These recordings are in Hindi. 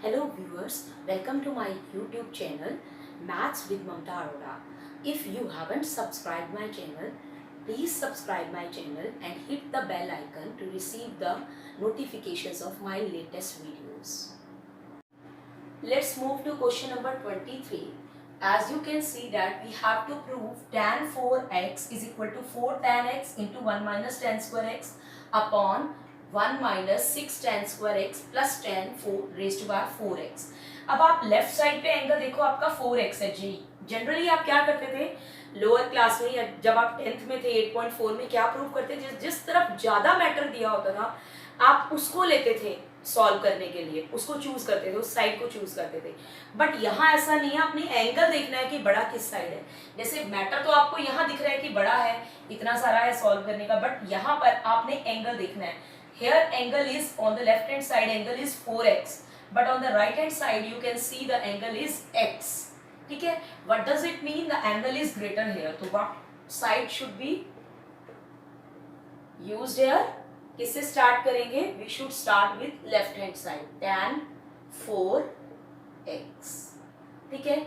Hello viewers, welcome to my YouTube channel Maths with Mamta Arora. If you haven't subscribed my channel, please subscribe my channel and hit the bell icon to receive the notifications of my latest videos. Let's move to question number 23. As you can see that we have to prove tan 4x is equal to 4 tan x into 1 minus tan square x upon 1 minus 6 tan square x plus tan 4 raised to power 4x. अब आप लेफ्ट साइड पे एंगल देखो, आपका 4x है जी. जनरली आप क्या करते थे लोअर क्लास में या जब आप 10th में थे 8.4 में क्या प्रूव करते थे, जिस तरफ ज्यादा मैटर दिया होता था आप उसको लेते थे सॉल्व करने के लिए, उसको चूज करते थे, उस साइड को चूज करते थे. बट यहाँ ऐसा नहीं है, आपने एंगल देखना है कि बड़ा किस साइड है. जैसे मैटर तो आपको यहाँ दिख रहा है कि बड़ा है, इतना सारा है सॉल्व करने का, बट यहाँ पर आपने एंगल देखना है. Here angle is on the left hand side, angle is 4x, but on the right hand side you can see the angle is x. ठीक है, what does it mean? The angle is greater here. तो what side should be used here? किससे स्टार्ट करेंगे? We should start with left hand side, tan 4x. ठीक है,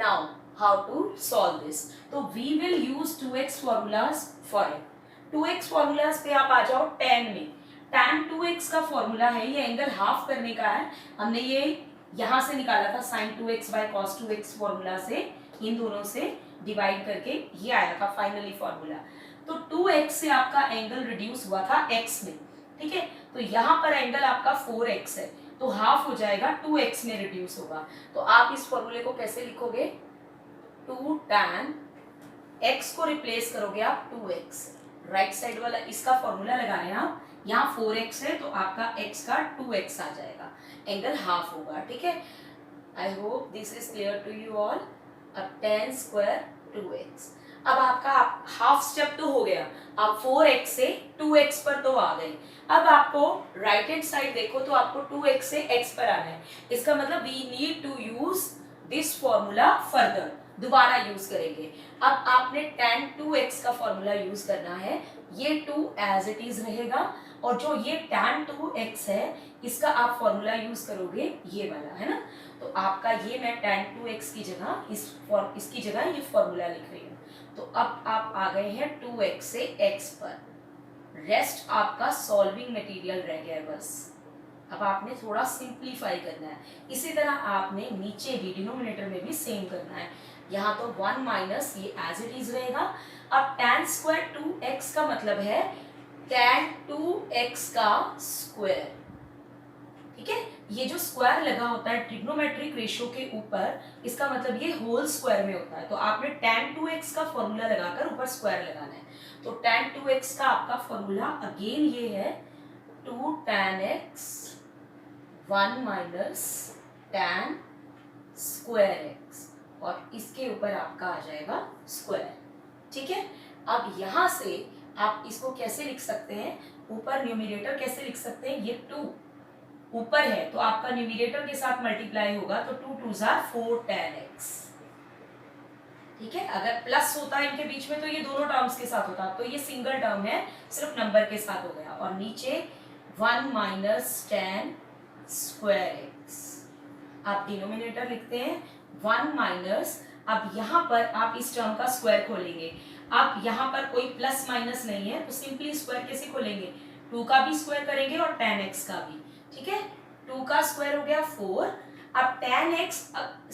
now how to solve this? तो we will use 2x formulas for it. 2x formulas पे आप आ जाओ tan में. tan 2x का फॉर्मूला है, ये एंगल हाफ करने का है, हमने ये यहां से निकाला था sin 2x by cos 2x formula से, इन दोनों से डिवाइड करके ये आया था फाइनली फॉर्मूला. तो 2x से आपका एंगल रिड्यूस हुआ था x में. ठीक है, तो यहाँ पर एंगल आपका 4x है, तो हाफ हो जाएगा 2x में रिड्यूस होगा. तो आप इस फॉर्मूले को कैसे लिखोगे? 2 tan x को रिप्लेस करोगे आप 2x, राइट साइड वाला इसका फॉर्मूला लगा रहे हैं आप. यहाँ 4x है तो आपका x का 2x आ जाएगा, एंगल हाफ होगा. ठीक है, I hope this is clear to you all. अब tan स्क्वायर 2x. अब आपका हाफ स्टेप तो हो गया, आप 4x से 2x पर तो आ गए. अब आपको राइट हैंड साइड देखो तो आपको 2x से x पर आना है. इसका मतलब we need to use this formula further, दोबारा यूज करेंगे. अब आपने tan 2x का फॉर्मूला यूज करना है. ये 2 एज इट इज रहेगा और जो ये tan 2x है इसका आप फॉर्मूला यूज करोगे ये वाला, है ना. तो आपका ये मैं tan 2x की जगह इसकी जगह ये फॉर्मूला लिख रही हूँ. तो अब आप आ गए हैं 2x से x पर. रेस्ट आपका सॉल्विंग मटेरियल रह गया बस. अब आपने थोड़ा सिंप्लीफाई करना है. इसी तरह आपने नीचे भी डिनोमिनेटर में भी सेम करना है. यहाँ तो 1 माइनस ये एज इट इज रहेगा. अब tan स्क्वायर 2x का मतलब है tan 2x का स्क्वायर. ठीक है, ये जो स्क्वायर लगा होता है ट्रिग्नोमेट्रिक रेशियो के ऊपर, इसका मतलब ये होल स्क्वायर में होता है. तो आपने tan 2x का फॉर्मूला लगाकर ऊपर स्क्वायर लगाना है. तो tan 2x का आपका फॉर्मूला अगेन ये है 2 tan x 1 minus tan square x, और इसके ऊपर आपका आ जाएगा स्क्वायर. ठीक है, अब यहां से आप इसको कैसे लिख सकते हैं? ऊपर न्यूमरेटर कैसे लिख सकते हैं? ये 2 ऊपर है तो आपका न्यूमरेटर के साथ मल्टीप्लाई होगा, तो 2 2 4 tan x. ठीक है, अगर प्लस होता है इनके बीच में तो ये दोनों टर्म्स के साथ होता, तो ये सिंगल टर्म है, सिर्फ नंबर के साथ हो गया. और नीचे 1 माइनस tan स्क्वायर x. आप डिनोमिनेटर लिखते हैं 1 माइनस. अब यहाँ पर आप इस टर्म का स्क्वायर खोलेंगे. अब यहाँ पर कोई प्लस माइनस नहीं है तो सिंपली स्क्वायर कैसे खोलेंगे? 2 का भी स्क्वायर करेंगे और tan x का भी. ठीक है, 2 का स्क्वायर हो गया 4. अब tan x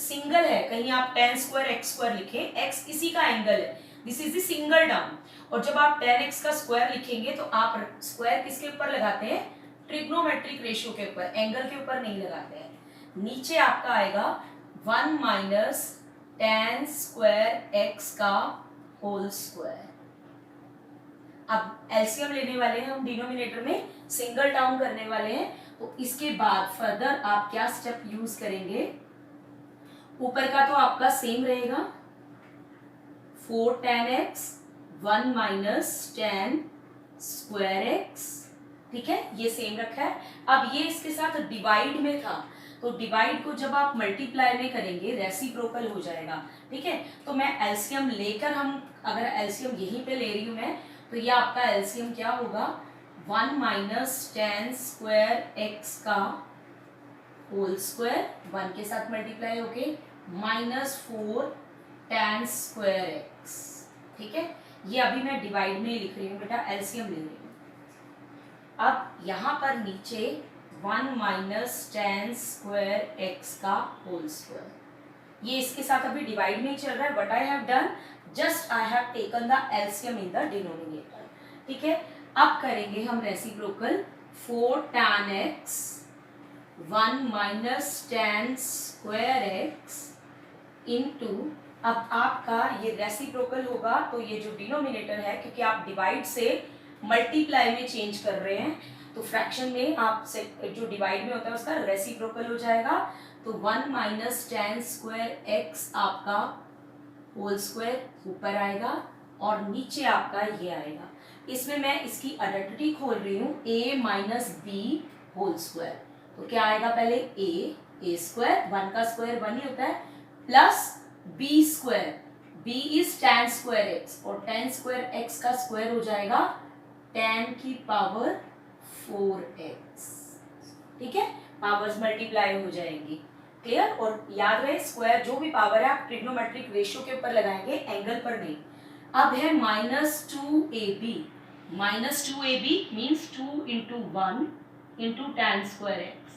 सिंगल है, कहीं आप tan स्क्वायर x स्क्वायर लिखें, x इसी का एंगल है, this is the single term. और जब आप tan x का स्क्वायर लिखेंगे तो आप स्क्वायर किसके ऊपर लगाते हैं? ट्रिग्नोमेट्रिक रेशियो के ऊपर, एंगल के ऊपर नहीं लगाते हैं. नीचे आपका आएगा 1 माइनस tan स्क्वायर x का होल स्क्वायर. अब एलसीएम लेने वाले हैं हम, डिनोमिनेटर में सिंगल टर्म करने वाले हैं. तो इसके बाद फर्दर आप क्या स्टेप यूज करेंगे? ऊपर का तो आपका सेम रहेगा 4 tan x 1 minus tan square x. ठीक है, ये सेम रखा है. अब ये इसके साथ डिवाइड में था, तो डिवाइड को जब आप मल्टीप्लाई में करेंगे रेसिप्रोकल हो जाएगा. ठीक है, तो मैं एलसीएम लेकर, हम अगर एलसीएम यहीं पे ले रही हूं मैं, तो ये आपका एलसीएम क्या होगा? 1 माइनस tan स्क्वायर x का होल स्क्वायर 1 के साथ मल्टीप्लाई होके -4 tan स्क्वायर एक्स। ठीक है, ये अभी मैं डिवाइड में लिख रही हूँ बेटा, एलसीएम ले रही हूँ। अब यहाँ पर नीचे 1 माइनस tan स्क्वायर एक्स का होल स्क्वायर, ये इसके साथ अभी डिवाइड में ही चल रहा है। What I have done, just I have taken the LCM in the denominator. ठीक है, अब करेंगे हम reciprocal 4 tan x 1 minus tan square x into, अब आपका ये रेसिप्रोकल होगा तो ये जो डिनोमिनेटर है, क्योंकि आप डिवाइड से मल्टीप्लाई में चेंज कर रहे हैं तो फ्रैक्शन में आप से जो डिवाइड में होता है उसका रेसिप्रोकल हो जाएगा। तो 1 माइनस tan स्क्वायर एक्स आपका होल स्क्वायर ऊपर आएगा और नीचे आपका ये आएगा। इसमें मैं इसकी आइडेंटिटी खोल रही हूँ, a minus B whole square. तो क्या आएगा, पहले a स्क्वायर, 1 का स्क्वायर 1 ही होता है, plus b square, b is tan square x और tan स्क्वायर x का स्क्वायर हो जाएगा tan की पावर 4x। ठीक है, पावर्स मल्टीप्लाई हो जाएंगी। क्लियर, और याद रहे स्क्वायर जो भी पावर है आप ट्रिग्नोमेट्रिक रेशियो के ऊपर लगाएंगे, एंगल पर नहीं। अब है -2ab, -2ab means 2 into 1 into tan square x,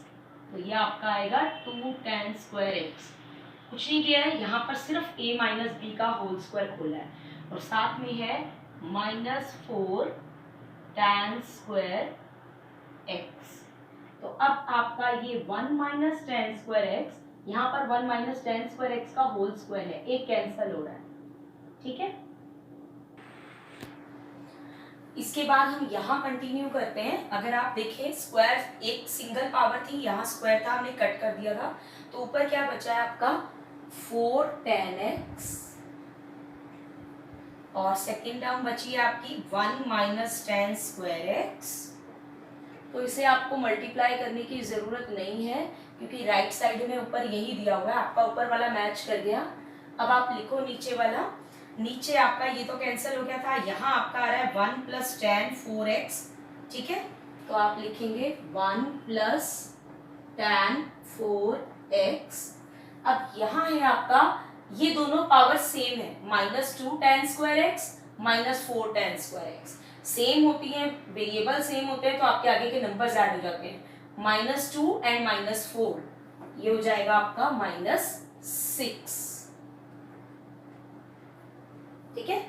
तो ये आपका आएगा 2 tan स्क्वायर एक्स। कुछ नहीं किया है, यहाँ पर सिर्फ a माइनस बी का होल स्क्वायर खोला है और साथ में है -4 tan स्क्वायर एक्स। तो अब आपका ये 1 माइनस tan स्क्वायर एक्स, यहाँ पर 1 माइनस tan स्क्वायर एक्स का होल स्क्वायर है, एक कैंसिल हो रहा है। ठीक है, इसके बाद हम यहाँ कंटिन्यू करते हैं। अगर आप देखें स्क्वायर एक सिंगल पावर थी, यहाँ स्क्वायर था, हमने कट कर दिया था, तो ऊपर क्या बचा है आपका 4 tan x और सेकेंड टर्म बची है आपकी 1 माइनस tan स्क्वायर एक्स। तो इसे आपको मल्टीप्लाई करने की जरूरत नहीं है क्योंकि राइट साइड में ऊपर यही दिया हुआ है, आपका ऊपर वाला मैच कर गया। अब आप लिखो नीचे वाला, नीचे आपका ये तो कैंसिल हो गया था, यहाँ आपका आ रहा है 1 प्लस tan 4x। ठीक है, तो आप लिखेंगे 1 प्लस tan 4x। अब यहाँ है आपका, ये दोनों पावर सेम है, -2 tan square x -4 tan square x same होती हैं, वेरिएबल सेम होते हैं तो आपके आगे के नंबर्स ऐड हो जाते हैं। -2 एंड -4 ये हो जाएगा आपका -6। ठीक है,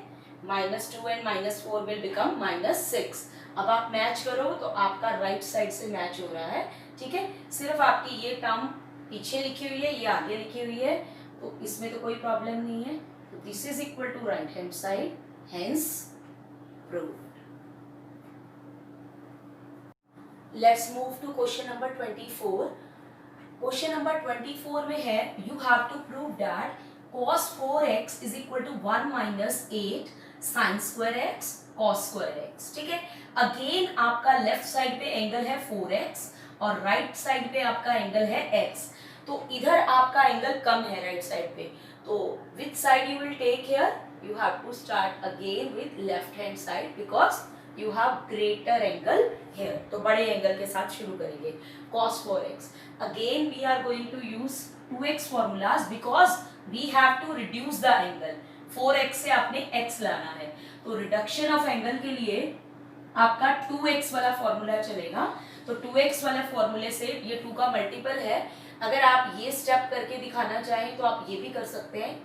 -2 एंड -4 विल बिकम -6। अब आप मैच करो तो आपका राइट साइड से मैच हो रहा है। ठीक है, सिर्फ आपकी ये टर्म पीछे लिखी हुई है, ये आगे लिखी हुई है, तो इसमें तो कोई प्रॉब्लम नहीं है। तो this is equal to right hand side, hence proved. Let's move to question number 24। Question number 24 में है, you have to prove that cos 4x is equal to 1 minus 8 sin square x cos square x। ठीक है, अगेन आपका लेफ्ट साइड पे एंगल है 4x और राइट साइड पे आपका एंगल है x। तो इधर आपका एंगल कम है राइट साइड पे, तो which side you will take here, you have to start again with left hand side because you have greater angle here. तो बड़े एंगल के साथ शुरू करेंगे। cos 4x, again we are going to use 2x formulas because we have to reduce the angle. 4x से आपने x लाना है, तो रिडक्शन ऑफ एंगल के लिए आपका 2x वाला फॉर्मूला चलेगा। तो 2x वाले फॉर्मूले से, ये 2 का मल्टीपल है, अगर आप ये स्टेप करके दिखाना चाहें तो आप ये भी कर सकते हैं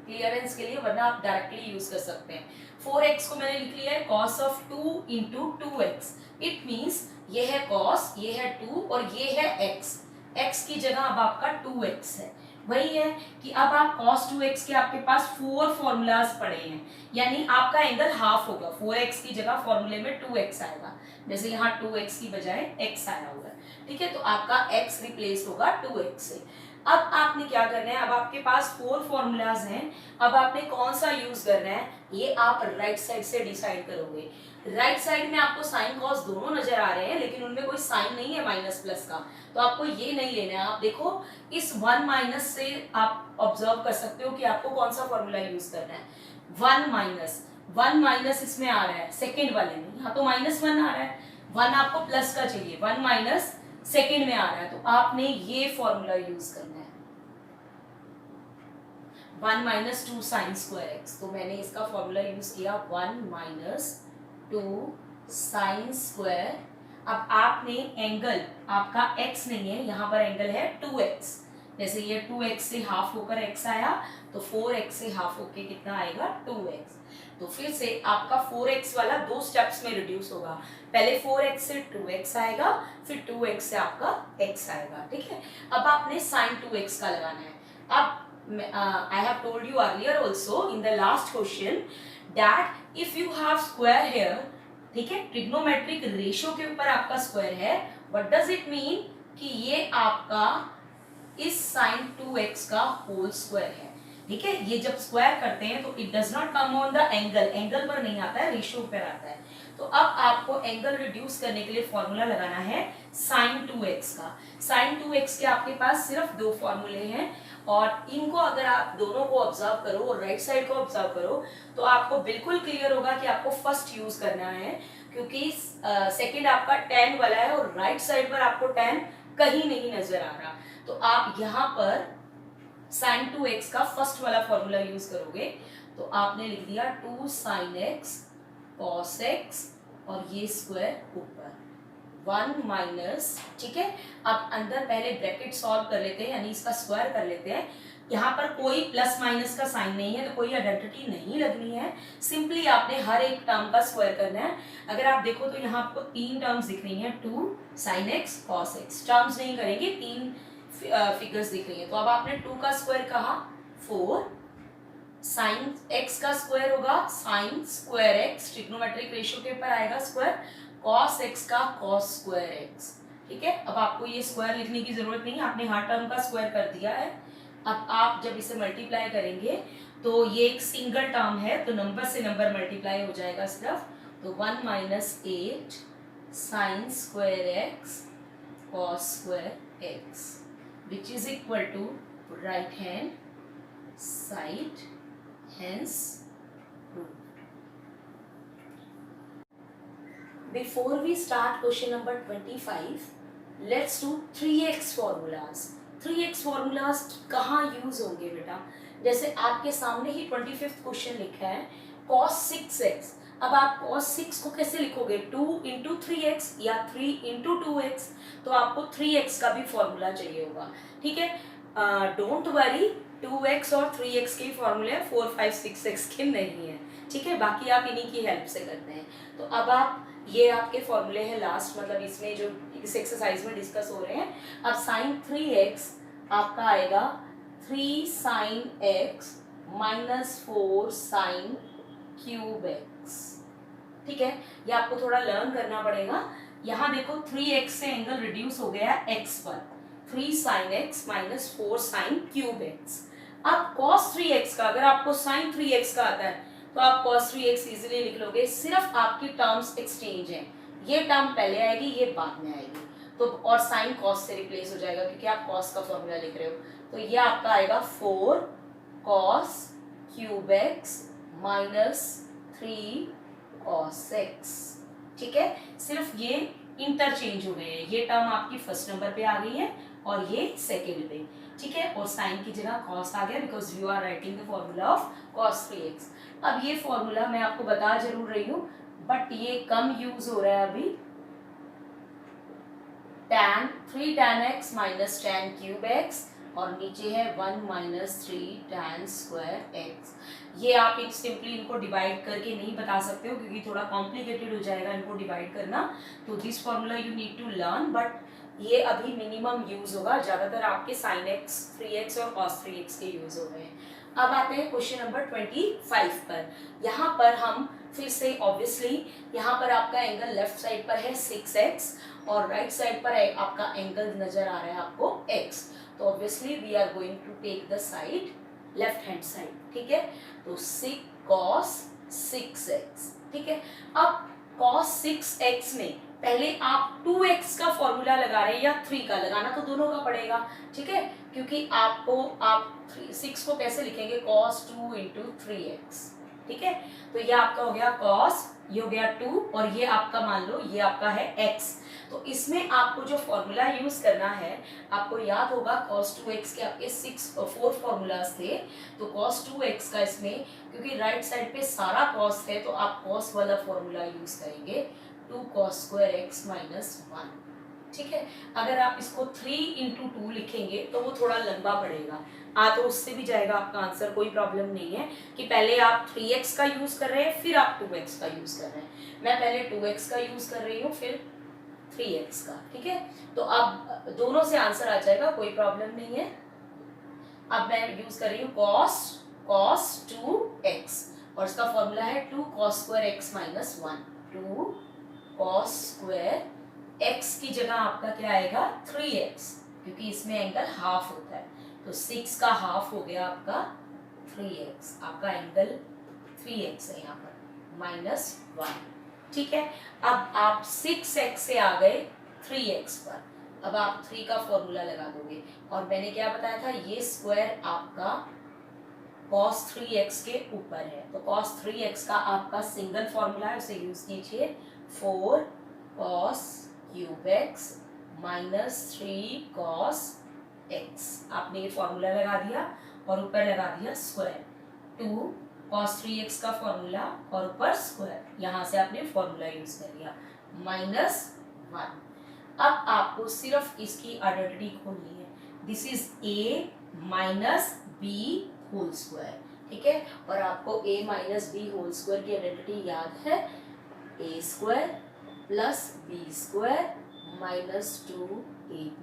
क्लियरेंस के लिए, वरना आप डायरेक्टली यूज कर सकते हैं। 4x को मैंने लिख लिया है cos of 2 into 2x। It means ये है cos, ये है 2 और ये है x। x की जगह अब आपका 2x है। वही है कि अब आप cos 2x के आपके पास 4 फॉर्मूलाज पड़े हैं, यानी आपका एंगल हाफ होगा। 4x की जगह फॉर्मूले में 2x आएगा, जैसे यहाँ 2x की बजाय x आया हुआ है। ठीक है, तो आपका x रिप्लेस होगा 2x से। अब आपने क्या करना है, अब आपके पास 4 फॉर्मूलाज हैं, अब आपने कौन सा यूज करना है ये आप राइट साइड से डिसाइड करोगे। राइट साइड में आपको साइन कॉस दोनों नजर आ रहे हैं, लेकिन उनमें कोई साइन नहीं है माइनस प्लस का, तो आपको ये नहीं लेना है। आप देखो इस 1 माइनस से आप ऑब्जर्व कर सकते हो कि आपको कौन सा फॉर्मूला यूज करना है। 1 माइनस इसमें आ रहा है सेकेंड वाले में, यहाँ तो -1 आ रहा है, 1 आपको प्लस का चाहिए, 1 माइनस सेकंड में आ रहा है, तो आपने ये फॉर्मूला यूज करना है 1 minus two sine square x. तो मैंने इसका फॉर्मूला यूज किया 1 माइनस टू साइन स्क्वायर। अब आपने एंगल, आपका x नहीं है यहाँ पर, एंगल है 2x। जैसे ये 2x से हाफ होकर x आया, तो 4x से हाफ होकर कितना आएगा 2x। तो फिर से आपका 4x वाला 2 स्टेप्स में रिड्यूस होगा। पहले 4x से 2x आएगा, फिर 2x से आपका x आएगा, ठीक है। अब आपने sin 2x का लगाना है। अब I have told you earlier also in the last question that if you have square here, ठीक है, ट्रिग्नोमेट्रिक रेशियो के ऊपर आपका स्क्वायर है, व्हाट डज इट मीन कि ये आपका इस sin 2x का होल स्क्वायर है, ठीक है। ये जब स्क्वायर करते हैं तो it does not come on the angle, angle पर नहीं आता है, रेशियो पर आता है। तो अब आपको एंगल रिड्यूस करने के लिए फॉर्मूला लगाना है sin 2x का। sin 2x के आपके पास सिर्फ 2 फॉर्मूले हैं, और इनको अगर आप दोनों को ऑब्जर्व करो और राइट साइड को ऑब्जर्व करो तो आपको बिल्कुल क्लियर होगा कि आपको फर्स्ट यूज करना है, क्योंकि सेकंड आपका tan वाला है और राइट साइड पर आपको tan कहीं नहीं नजर आ रहा। तो आप यहाँ पर sin 2x का फर्स्ट वाला फॉर्मूला यूज करोगे, तो आपने लिख दिया 2 sin x cos x और ये स्क्वायर ऊपर 1 माइनस, ठीक है। अब अंदर पहले ब्रैकेट सॉल्व कर लेते हैं, यानी इसका स्क्वायर कर लेते हैं। यहाँ पर कोई प्लस माइनस का साइन नहीं है, तो कोई आइडेंटिटी नहीं लगनी है। सिंपली आपने हर एक टर्म का स्क्वायर करना है। अगर आप देखो तो यहाँ आपको 3 टर्म्स दिख रही हैं, 2 sin x cos x। Terms नहीं करेंगे, 3 फिगर्स दिख रही है। तो अब आपने 2 का स्क्वायर कहा 4, साइन x का स्क्वायर होगा sign square x, trigonometric ratio के ऊपर आएगा स्क्वायर, cos x का cos स्क्वायर x, ठीक है। अब आपको ये स्क्वायर लिखने की जरूरत नहीं है, आपने हर टर्म का स्क्वायर कर दिया है। अब आप जब इसे मल्टीप्लाई करेंगे तो ये एक सिंगल टर्म है, तो नंबर से नंबर मल्टीप्लाई हो जाएगा सिर्फ। तो 1 minus 8 sine square x cos square x which is equal to right hand side, hence proved. Before we start question number 25, let's do 3x formulas. 3x formulas कहाँ यूज होंगे बेटा? जैसे आपके सामने ही 25th क्वेश्चन लिखा है cos 6x। अब आप cos 6 को कैसे लिखोगे? 2 इंटू 3x या 3 इंटू 2x। तो आपको 3x का भी फॉर्मूला चाहिए होगा, ठीक है। डोंट वरी, 2x और 3x के फॉर्मूले 4, 5, 6x के नहीं है, ठीक है। बाकी आप इन्हीं की हेल्प से करते हैं। तो अब आप ये आपके फॉर्मूले हैं लास्ट, मतलब इसमें जो इस एक्सरसाइज में डिस्कस हो रहे हैं। अब साइन 3x आपका आएगा 3 sine x minus 4 sine cube x, ठीक है। ये आपको थोड़ा लर्न करना पड़ेगा। यहाँ देखो 3x से एंगल रिड्यूस हो गया x पर, 3 sine x minus 4 sine cube x। अब cos 3x का, अगर आपको sin 3x का आता है तो आप cos 3x इजीली लिख लोगे। सिर्फ आपकी टर्म्स एक्सचेंज हैं, ये टर्म पहले आएगी, ये बाद में आएगी, तो और sin cos से रिप्लेस हो जाएगा क्योंकि आप cos का फॉर्मूला लिख रहे हो। तो ये आपका आएगा 4 cos cube x minus 3 cos x, ठीक है। सिर्फ ये इंटरचेंज हो गए हैं, ये टर्म आपकी फर्स्ट नंबर पे आ गई है और ये सेकेंड पे, ठीक है। और साइन की जगह cos आ गया because you are writing the formula of cos 3x। अब ये फॉर्मूला मैं आपको बता जरूर रही हूँ, बट ये कम यूज हो रहा है अभी। tan 3 tan x minus tan cube x और नीचे है 1 माइनस 3 tan स्क्वायर x। ये आप सिंपली इनको डिवाइड करके नहीं बता सकते हो क्योंकि थोड़ा कॉम्प्लिकेटेड हो जाएगा इनको डिवाइड करना। तो this formula you need to learn, but ये अभी मिनिमम यूज होगा, ज्यादातर आपके sin x 3x और cos 3x के यूज हो रहे हैं। अब आते हैं क्वेश्चन नंबर 25 पर। यहाँ पर हम फिर से ऑब्वियसली यहाँ पर आपका एंगल लेफ्ट साइड पर है 6x और राइट साइड पर आपका एंगल नजर आ रहा है आपको x। तो obviously we are going to take the side left hand side, ठीक है। तो 6 cos 6x, ठीक है। अब cos 6x में पहले आप 2x का फॉर्मूला लगा रहे हैं या 3 का, लगाना तो दोनों का पड़ेगा, ठीक है। क्योंकि आपको आप 6 को कैसे लिखेंगे, cos 2 इंटू 3x, ठीक है। तो ये आपका हो गया कॉस, ये हो गया 2 और ये आपका मान लो ये आपका है x। तो इसमें आपको जो फॉर्मूला यूज करना है, आपको याद होगा cos 2x के आपके 4 फॉर्मूलाज थे। तो cos 2x का इसमें क्योंकि राइट साइड पे सारा cos है तो आप cos वाला फॉर्मूला यूज करेंगे 2 cos square x minus 1। ठीक है। अगर आप इसको 3 into 2 लिखेंगे तो वो थोड़ा लंबा पड़ेगा, तो उससे भी जाएगा आपका आंसर, कोई प्रॉब्लम नहीं है कि पहले आप 3x का यूज कर रहे हैं फिर आप 2x का यूज कर रहे हैं। मैं पहले 2x का यूज कर रही हूँ फिर 3x का। ठीक है। तो अब दोनों से आंसर आ जाएगा, कोई प्रॉब्लम नहीं है। अब मैं यूज कर रही हूँ cos 2x और इसका फॉर्मूला है 2 cos square x minus 1। 2 cos square x की जगह आपका क्या आएगा 3x, क्योंकि इसमें एंगल हाफ होता है। तो 6 का हाफ हो गया आपका 3x, आपका एंगल 3x है यहाँ पर माइनस 1। ठीक है। अब आप 6x से आ गए 3x पर, अब आप 3 का फॉर्मूला लगा दोगे और मैंने क्या बताया था, ये स्क्वायर आपका cos 3x के ऊपर है। तो cos 3x का आपका सिंगल फॉर्मूला है, उसे यूज कीजिए 4 cos cube x minus 3 cos x। आपने ये फॉर्मूला लगा दिया और ऊपर लगा दिया स्क्वायर 2 cos 3x का फॉर्मूला और ऊपर स्क्वायर, यहाँ से आपने फॉर्मूला यूज कर लिया माइनस 1। अब आपको सिर्फ इसकी आइडेंटिटी खोलनी है, this is a minus b whole square. ठीक है। और आपको a minus b whole square की आइडेंटिटी याद है, a square plus B square minus 2ab।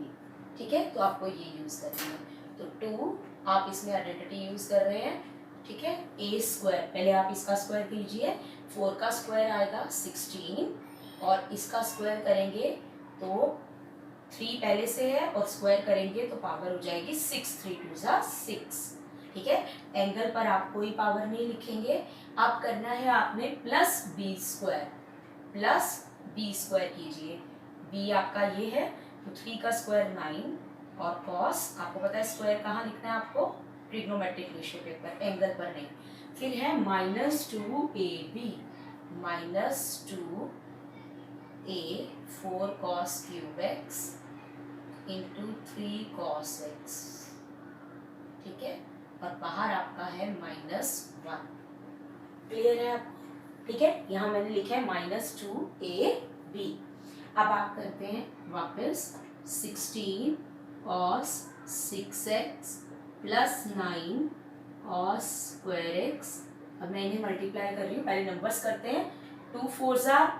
ठीक है। तो आपको ये यूज करनी है। तो 2 आप इसमें आइडेंटिटी यूज कर रहे हैं। ठीक है। a स्क्वायर, पहले आप इसका स्क्वायर कीजिए, 4 का स्क्वायर आएगा 16 और इसका स्क्वायर करेंगे तो 3 पहले से है और स्क्वायर करेंगे तो पावर हो जाएगी 6, 3 2 6। ठीक है। एंगल पर आप कोई पावर नहीं लिखेंगे, आप करना है आपने प्लस बी स्क्वायर कीजिए। b आपका ये है तो 3 का स्क्वायर 9 और cos आपको पता है स्क्वायर कहाँ लिखना है आपको, ट्रिग्नोमेट्रिक रेशियो पेपर, एंगल पर नहीं। फिर है minus 2ab minus 2a 4 cos cube x into 3 cos x। ठीक है। और बाहर आपका है माइनस 1। क्लियर है आपको? ठीक है। यहाँ मैंने लिखा है माइनस 2ab। अब आप करते हैं वापस 16 cos 6x plus 9 cos square x। अब मैं इन्हें मल्टीप्लाई कर रही हूँ, पहले नंबर्स करते हैं। 2 4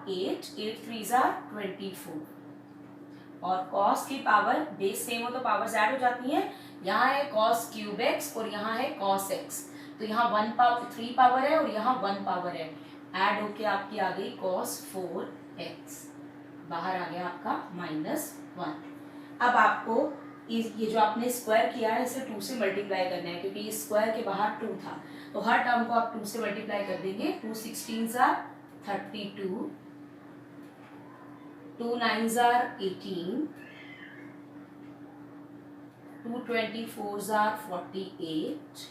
8, 8 3 24 और cos की पावर बेस सेम हो तो पावर्स ऐड हो जाती हैं। यहाँ है cos क्यूब x और यहाँ है cos x, तो यहाँ 3 पावर है और यहाँ 1 पावर है, ऐड होके आपकी आ गई cos 4x, बाहर आ गया आपका माइनस 1। अब आपको ये जो आपने स्क्वायर किया है इसे 2 से मल्टीप्लाई करना है, क्योंकि इस स्क्वायर के बाहर 2 था तो हर टर्म को आप 2 से मल्टीप्लाई कर देंगे। 2 16 32, 2 9 18, 2 24 48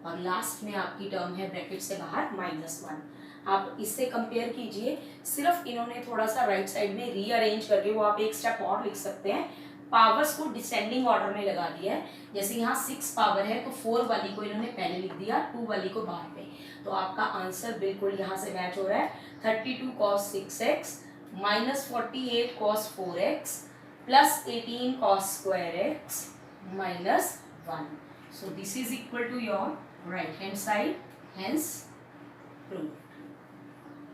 और लास्ट में आपकी टर्म है ब्रैकेट से बाहर माइनस 1। आप इससे कंपेयर कीजिए, सिर्फ इन्होंने थोड़ा सा राइट साइड में रीअरेंज करके वो आप एक स्टेप और लिख सकते हैं, पावर्स को डिसेंडिंग ऑर्डर में लगा दिया है। जैसे यहाँ 6 पावर है तो 4 वाली को इन्होंने पहले लिख दिया, 2 वाली को बाद में, तो आपका आंसर बिल्कुल यहाँ से मैच हो रहा है। 32 cos 6x minus 48 cos 4x plus 18 cos square x minus 1. So this is equal to your right hand side, hence proved.